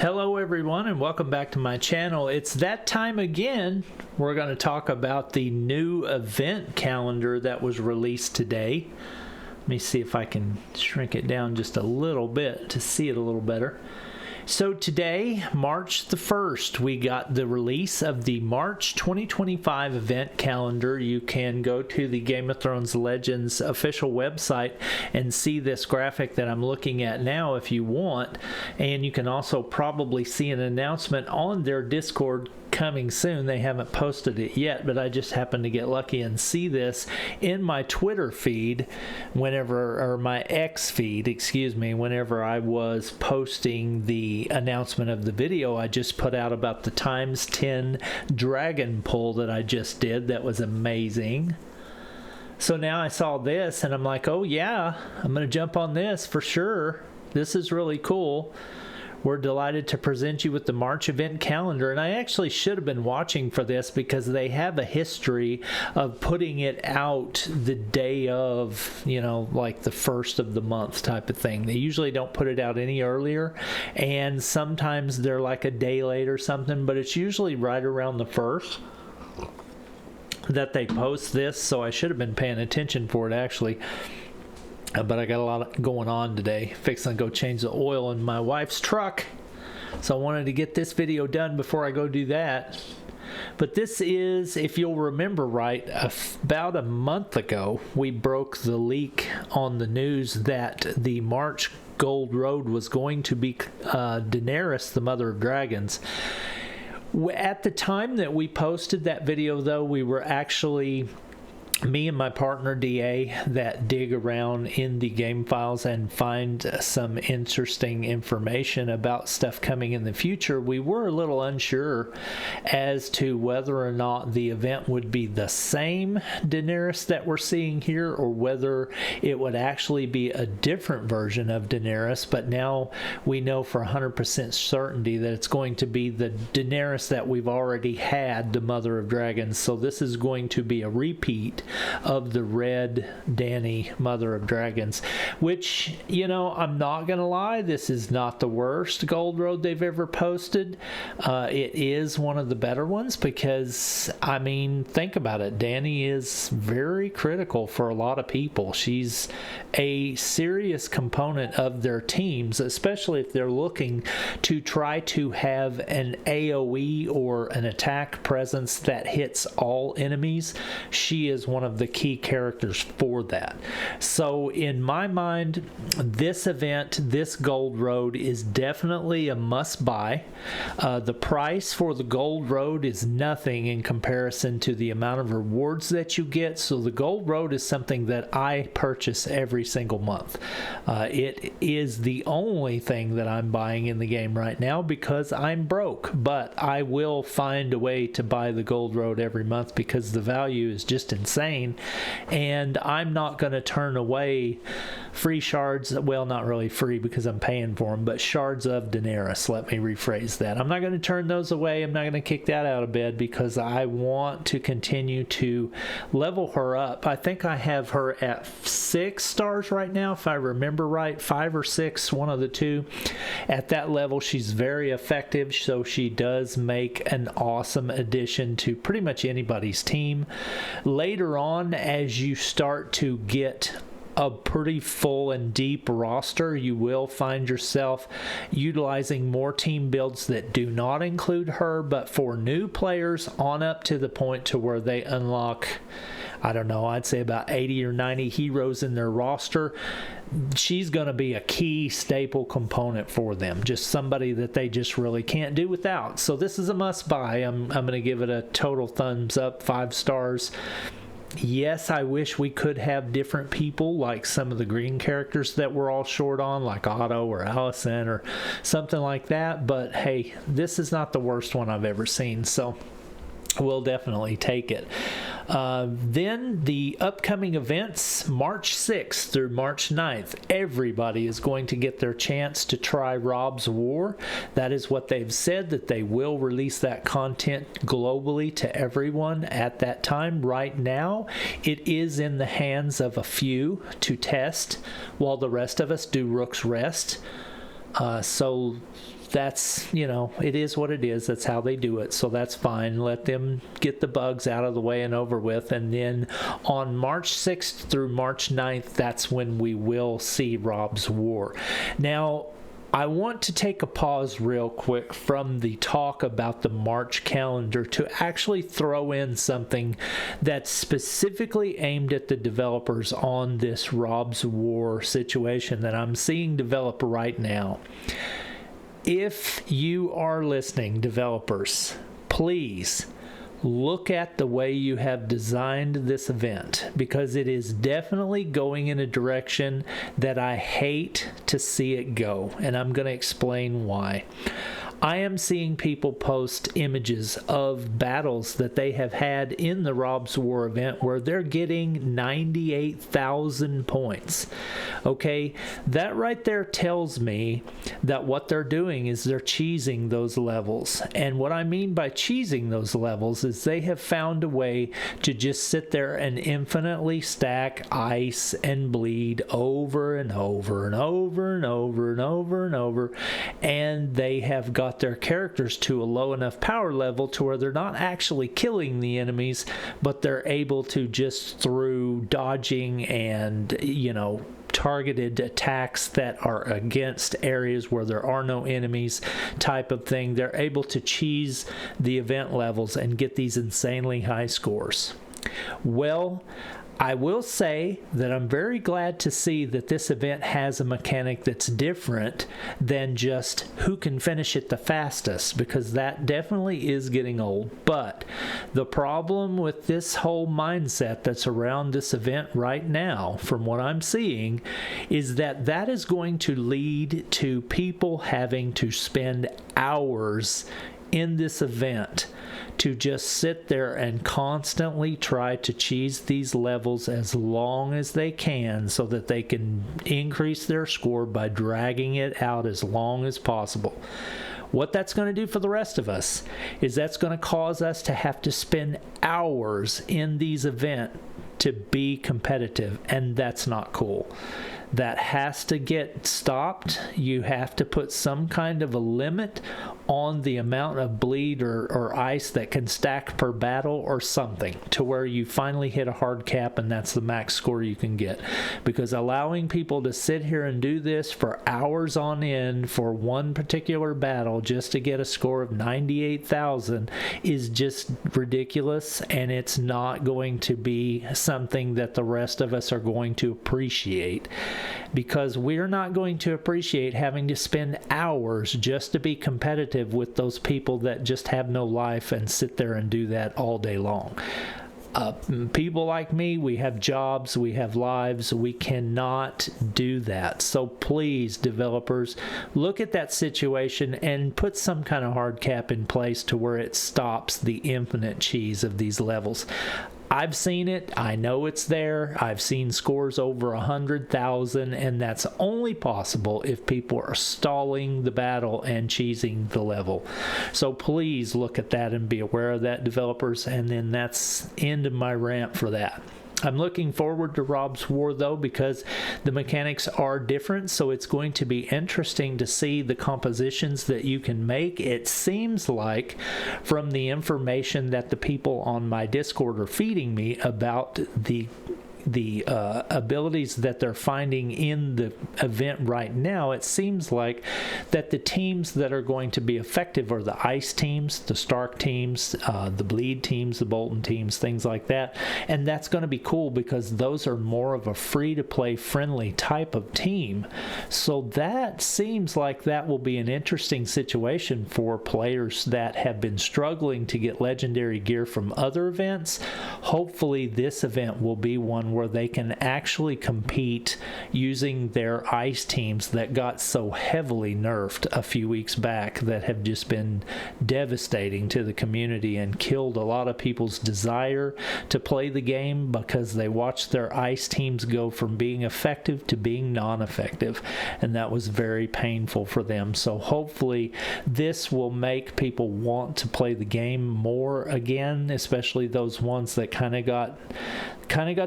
Hello everyone and welcome back to my channel. It's that time again. We're going to talk about the new event calendar that was released today. Let me see if I can shrink it down just a little bit to see it a little better. So today, March the 1st, we got the release of the March 2025 event calendar. You can go to the Game of Thrones Legends official website and see this graphic that I'm looking at now if you want. And you can also probably see an announcement on their Discord coming soon. They haven't posted it yet, but I just happened to get lucky and see this in my Twitter feed or my X feed, whenever I was posting the announcement of the video I just put out about the ×10 dragon pull that I just did. That was amazing. So now I saw this and I'm like, oh yeah, I'm gonna jump on this for sure. This is really cool. We're delighted to present you with the March event calendar, and I actually should have been watching for this because they have a history of putting it out the day of, like the first of the month type of thing. They usually don't put it out any earlier, and sometimes they're like a day late or something, but it's usually right around the 1st that they post this, so I should have been paying attention for it actually. But I got a lot going on today. Fixing to go change the oil in my wife's truck. So I wanted to get this video done before I go do that. But this is, if you'll remember right, about a month ago, we broke the leak on the news that the March Gold Road was going to be Daenerys, the Mother of Dragons. At the time that we posted that video, though, we were actually... me and my partner DA that dig around in the game files and find some interesting information about stuff coming in the future. We were a little unsure as to whether or not the event would be the same Daenerys that we're seeing here or whether it would actually be a different version of Daenerys, but now we know for 100% certainty that it's going to be the Daenerys that we've already had, the Mother of Dragons. So this is going to be a repeat of the Red Dany, Mother of Dragons, which, I'm not gonna lie, this is not the worst Gold Road they've ever posted. It is one of the better ones because, think about it, Dany is very critical for a lot of people. She's a serious component of their teams, especially if they're looking to try to have an AoE or an attack presence that hits all enemies. She is one of the key characters for that. So in my mind, this event, this Gold Road is definitely a must buy. The price for the Gold Road is nothing in comparison to the amount of rewards that you get. So the Gold Road is something that I purchase every single month. It is the only thing that I'm buying in the game right now because I'm broke, but I will find a way to buy the Gold Road every month because the value is just insane. And I'm not going to turn away free shards, well, not really free because I'm paying for them, but shards of Daenerys, let me rephrase that. I'm not going to turn those away. I'm not going to kick that out of bed because I want to continue to level her up. I think I have her at 6 stars right now, if I remember right, 5 or 6, one of the two. At that level, she's very effective, so she does make an awesome addition to pretty much anybody's team. Later on, as you start to get a pretty full and deep roster, you will find yourself utilizing more team builds that do not include her, but for new players on up to the point to where they unlock, I don't know, I'd say about 80 or 90 heroes in their roster. She's going to be a key staple component for them, just somebody that they just really can't do without. So this is a must buy. I'm going to give it a total thumbs up, 5 stars. Yes, I wish we could have different people like some of the green characters that we're all short on, like Otto or Allison or something like that. But hey, this is not the worst one I've ever seen, so we'll definitely take it. Then the upcoming events, March 6th through March 9th, everybody is going to get their chance to try Rob's War. That is what they've said, that they will release that content globally to everyone at that time. Right now, it is in the hands of a few to test while the rest of us do Rook's Rest. So that's, it is what it is. That's how they do it. So that's fine. Let them get the bugs out of the way and over with. And then on March 6th through March 9th, that's when we will see Rob's War. Now, I want to take a pause real quick from the talk about the March calendar to actually throw in something that's specifically aimed at the developers on this Rob's War situation that I'm seeing develop right now. If you are listening, developers, please look at the way you have designed this event, because it is definitely going in a direction that I hate to see it go, and I'm going to explain why. I am seeing people post images of battles that they have had in the Rob's War event where they're getting 98,000 points. Okay, that right there tells me that what they're doing is they're cheesing those levels. And what I mean by cheesing those levels is they have found a way to just sit there and infinitely stack ice and bleed over and over and over and over and over and over, and they have got their characters to a low enough power level to where they're not actually killing the enemies, but they're able to, just through dodging and targeted attacks that are against areas where there are no enemies type of thing, they're able to cheese the event levels and get these insanely high scores. Well, I will say that I'm very glad to see that this event has a mechanic that's different than just who can finish it the fastest, because that definitely is getting old. But the problem with this whole mindset that's around this event right now, from what I'm seeing, is that that is going to lead to people having to spend hours in this event to just sit there and constantly try to cheese these levels as long as they can so that they can increase their score by dragging it out as long as possible. What that's going to do for the rest of us is that's going to cause us to have to spend hours in these events to be competitive, and that's not cool. That has to get stopped. You have to put some kind of a limit on the amount of bleed or ice that can stack per battle or something, to where you finally hit a hard cap and that's the max score you can get. Because allowing people to sit here and do this for hours on end for one particular battle just to get a score of 98,000 is just ridiculous, and it's not going to be something that the rest of us are going to appreciate. Because we're not going to appreciate having to spend hours just to be competitive with those people that just have no life and sit there and do that all day long. People like me, we have jobs, we have lives, we cannot do that. So please, developers, look at that situation and put some kind of hard cap in place to where it stops the infinite cheese of these levels. I've seen it. I know it's there. I've seen scores over 100,000, and that's only possible if people are stalling the battle and cheesing the level. So please look at that and be aware of that, developers, and then that's end of my rant for that. I'm looking forward to Rob's War, though, because the mechanics are different, so it's going to be interesting to see the compositions that you can make. It seems like, from the information that the people on my Discord are feeding me about the abilities that they're finding in the event right now, it seems like that the teams that are going to be effective are the ice teams, the Stark teams, the bleed teams, the Bolton teams, things like that. And that's going to be cool because those are more of a free-to-play friendly type of team. So that seems like that will be an interesting situation for players that have been struggling to get legendary gear from other events. Hopefully this event will be one where they can actually compete using their ice teams that got so heavily nerfed a few weeks back, that have just been devastating to the community and killed a lot of people's desire to play the game because they watched their ice teams go from being effective to being non-effective, and that was very painful for them. So hopefully this will make people want to play the game more again, especially those ones that kind of got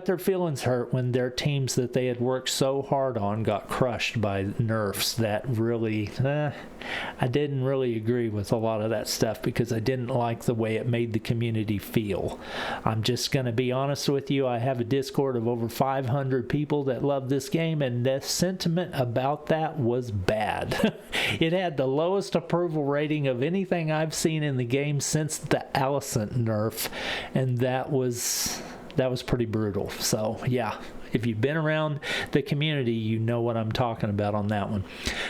their feelings feelings hurt when their teams that they had worked so hard on got crushed by nerfs that really, I didn't really agree with a lot of that stuff because I didn't like the way it made the community feel. I'm just going to be honest with you. I have a Discord of over 500 people that love this game, and the sentiment about that was bad. It had the lowest approval rating of anything I've seen in the game since the Alicent nerf, and that was pretty brutal. So yeah, if you've been around the community, you know what I'm talking about on that one.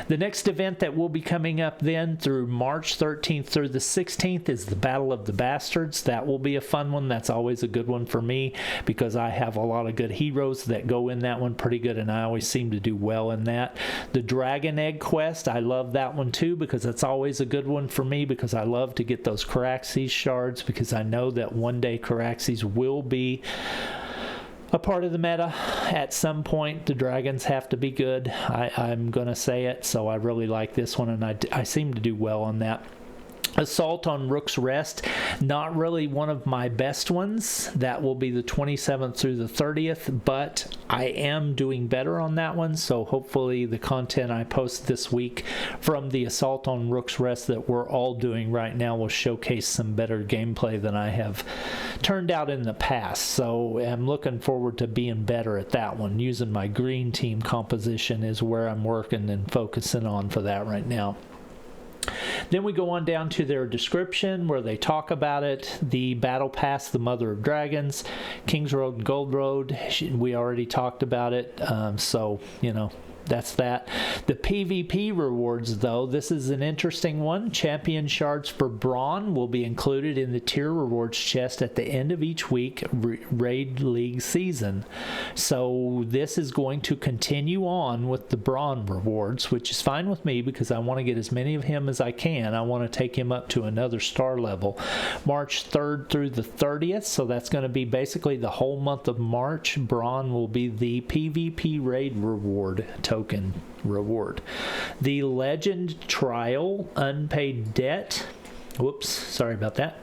The next event that will be coming up then through March 13th through the 16th is the Battle of the Bastards. That will be a fun one. That's always a good one for me because I have a lot of good heroes that go in that one pretty good, and I always seem to do well in that. The Dragon Egg Quest, I love that one too because it's always a good one for me because I love to get those Caraxes shards because I know that one day Caraxes will be a part of the meta. At some point, the dragons have to be good. I'm going to say it, so I really like this one, and I seem to do well on that. Assault on Rook's Rest, not really one of my best ones. That will be the 27th through the 30th, but I am doing better on that one, so hopefully the content I post this week from the Assault on Rook's Rest that we're all doing right now will showcase some better gameplay than I have turned out in the past. So I'm looking forward to being better at that one. Using my green team composition is where I'm working and focusing on for that right now. Then we go on down to their description where they talk about it. The Battle Pass, the Mother of Dragons, King's Road and Gold Road. We already talked about it. So, you know, that's that. The PvP rewards, though, this is an interesting one. Champion shards for Braun will be included in the tier rewards chest at the end of each week raid league season. So this is going to continue on with the Braun rewards, which is fine with me because I want to get as many of him as I can. I want to take him up to another star level. March 3rd through the 30th, so that's going to be basically the whole month of March. Braun will be the PvP raid reward token reward. The Legend Trial Unpaid Debt. Whoops, sorry about that.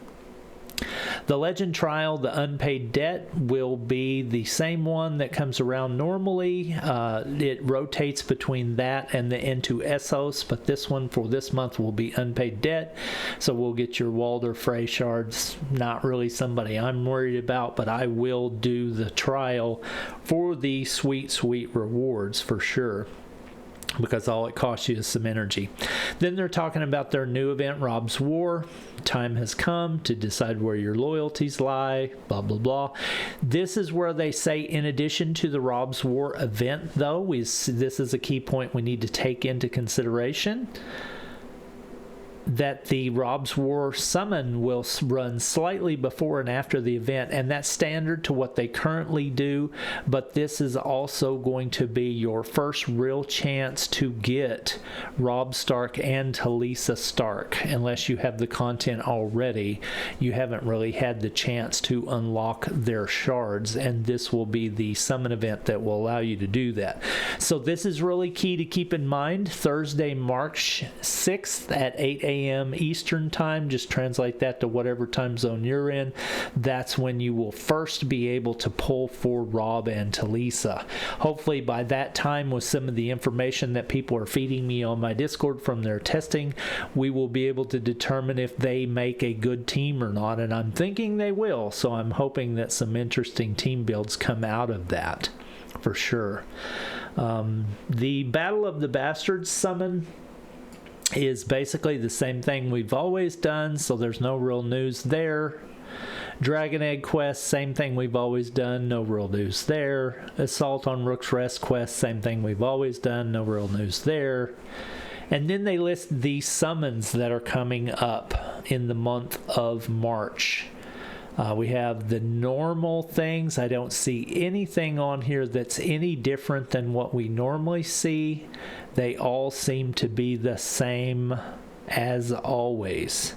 The Legend Trial, the Unpaid Debt, will be the same one that comes around normally. It rotates between that and the N2 Essos, but this one for this month will be Unpaid Debt. So we'll get your Walder Frey shards. Not really somebody I'm worried about, but I will do the trial for the sweet rewards for sure, because all it costs you is some energy. Then they're talking about their new event, Rob's War. Time has come to decide where your loyalties lie, blah, blah, blah. This is where they say, in addition to the Rob's War event, though, this is a key point we need to take into consideration, that the Rob's War summon will run slightly before and after the event, and that's standard to what they currently do, but this is also going to be your first real chance to get Robb Stark and Talisa Stark. Unless you have the content already, you haven't really had the chance to unlock their shards, and this will be the summon event that will allow you to do that. So this is really key to keep in mind. Thursday, March 6th at 8 a.m. Eastern time, just translate that to whatever time zone you're in. That's when you will first be able to pull for Robb and Talisa. Hopefully by that time, with some of the information that people are feeding me on my Discord from their testing, we will be able to determine if they make a good team or not, and I'm thinking they will, so I'm hoping that some interesting team builds come out of that for sure. The Battle of the Bastards summon is basically the same thing we've always done, so there's no real news there. Dragon Egg Quest, same thing we've always done, no real news there. Assault on Rook's Rest Quest, same thing we've always done, no real news there. And then they list the summons that are coming up in the month of March. We have the normal things. I don't see anything on here that's any different than what we normally see. They all seem to be the same as always.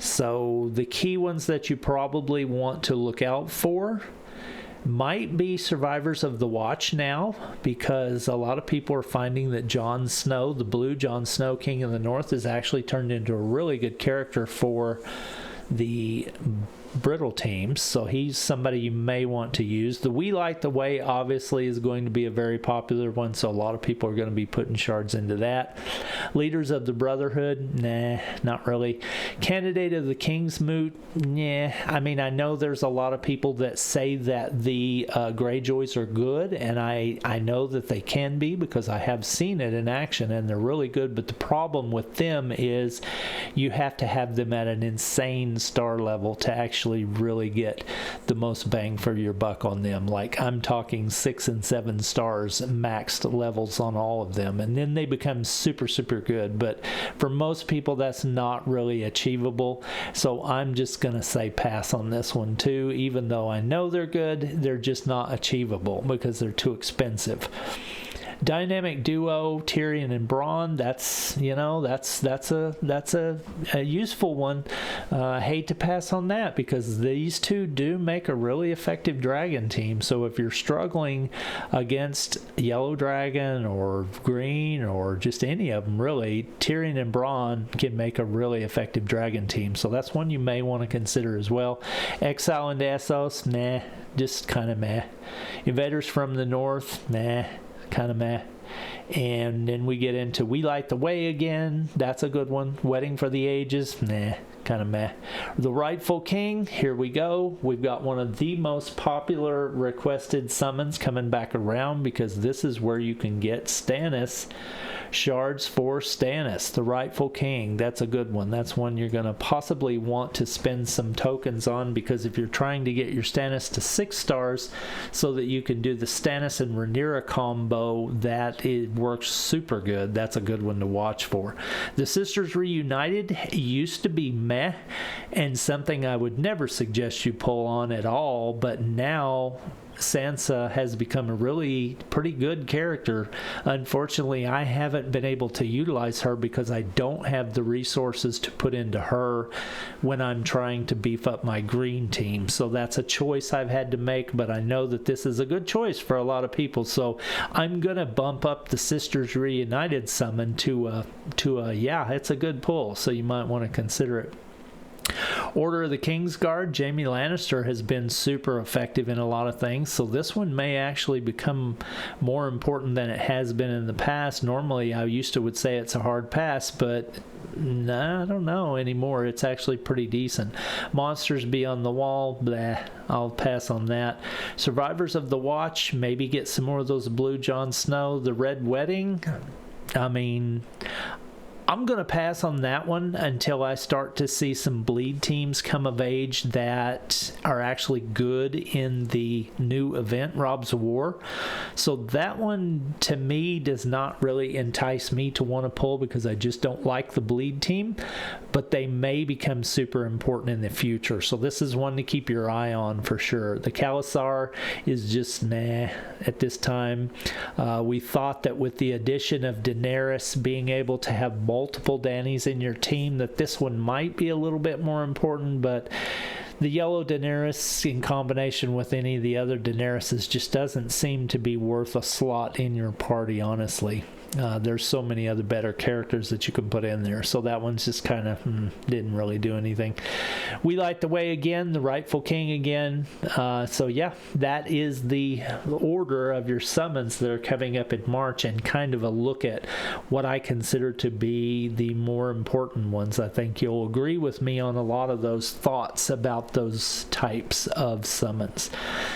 So the key ones that you probably want to look out for might be Survivors of the Watch now, because a lot of people are finding that Jon Snow, the blue Jon Snow, King of the North, is actually turned into a really good character for the brittle teams, so he's somebody you may want to use. The We Light the Way obviously is going to be a very popular one, so a lot of people are going to be putting shards into that. Leaders of the Brotherhood, nah, not really. Candidate of the King's Moot, yeah. I mean, I know there's a lot of people that say that the Greyjoys are good, and I know that they can be because I have seen it in action, and they're really good, but the problem with them is you have to have them at an insane star level to actually really get the most bang for your buck on them. Like, I'm talking 6 and 7 stars maxed levels on all of them, and then they become super good. But for most people, that's not really achievable, so I'm just gonna say pass on this one too. Even though I know they're good, they're just not achievable because they're too expensive. Dynamic duo Tyrion and Bronn, that's a useful one. I hate to pass on that because these two do make a really effective dragon team. So if you're struggling against yellow dragon or green or just any of them really, Tyrion and Bronn can make a really effective dragon team. So that's one you may want to consider as well. Exile into Essos, nah, just kind of meh. Invaders from the North, nah, kind of meh. And then we get into We Light the Way again. That's a good one. Wedding for the Ages, nah, kind of meh. The Rightful King, here we go. We've got one of the most popular requested summons coming back around because this is where you can get Stannis shards for Stannis, the Rightful King. That's a good one. That's one you're going to possibly want to spend some tokens on, because if you're trying to get your Stannis to 6 stars so that you can do the Stannis and Rhaenyra combo, that it works super good. That's a good one to watch for. The Sisters Reunited used to be meh and something I would never suggest you pull on at all, but now Sansa has become a really pretty good character. Unfortunately, I haven't been able to utilize her because I don't have the resources to put into her when I'm trying to beef up my green team. So that's a choice I've had to make, but I know that this is a good choice for a lot of people. So I'm going to bump up the Sisters Reunited summon to a yeah, it's a good pull. So you might want to consider it. Order of the Kingsguard, Jaime Lannister has been super effective in a lot of things, so this one may actually become more important than it has been in the past. Normally I used to would say it's a hard pass, but nah, I don't know anymore. It's actually pretty decent. Monsters Beyond the Wall, bleh, I'll pass on that. Survivors of the Watch, maybe get some more of those blue Jon Snow. The Red Wedding, I mean, I'm going to pass on that one until I start to see some bleed teams come of age that are actually good in the new event, Rob's War. So that one, to me, does not really entice me to want to pull because I just don't like the bleed team, but they may become super important in the future. So this is one to keep your eye on for sure. The Khalasar is just nah at this time. We thought that with the addition of Daenerys being able to have multiple Dannys in your team, that this one might be a little bit more important, but the yellow Daenerys in combination with any of the other Daeneryses just doesn't seem to be worth a slot in your party, honestly. There's so many other better characters that you can put in there, so that one's just kind of didn't really do anything. We Light the Way again, the Rightful King again. So yeah, that is the order of your summons that are coming up in March, and kind of a look at what I consider to be the more important ones. I think you'll agree with me on a lot of those thoughts about those types of summons.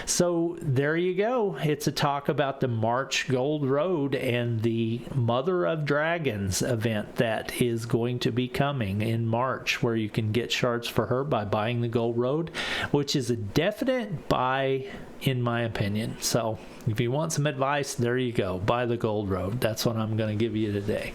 So there you go. It's a talk about the March Gold Road and the Mother of Dragons event that is going to be coming in March, where you can get shards for her by buying the Gold Road, which is a definite buy in my opinion. So if you want some advice, there you go. Buy the Gold Road. That's what I'm going to give you today.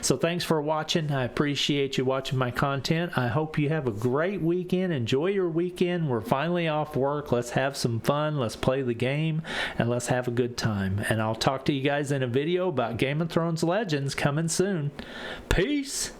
So thanks for watching. I appreciate you watching my content. I hope you have a great weekend. Enjoy your weekend. We're finally off work. Let's have some fun. Let's play the game, and let's have a good time. And I'll talk to you guys in a video about Game of Thrones Legends coming soon. Peace.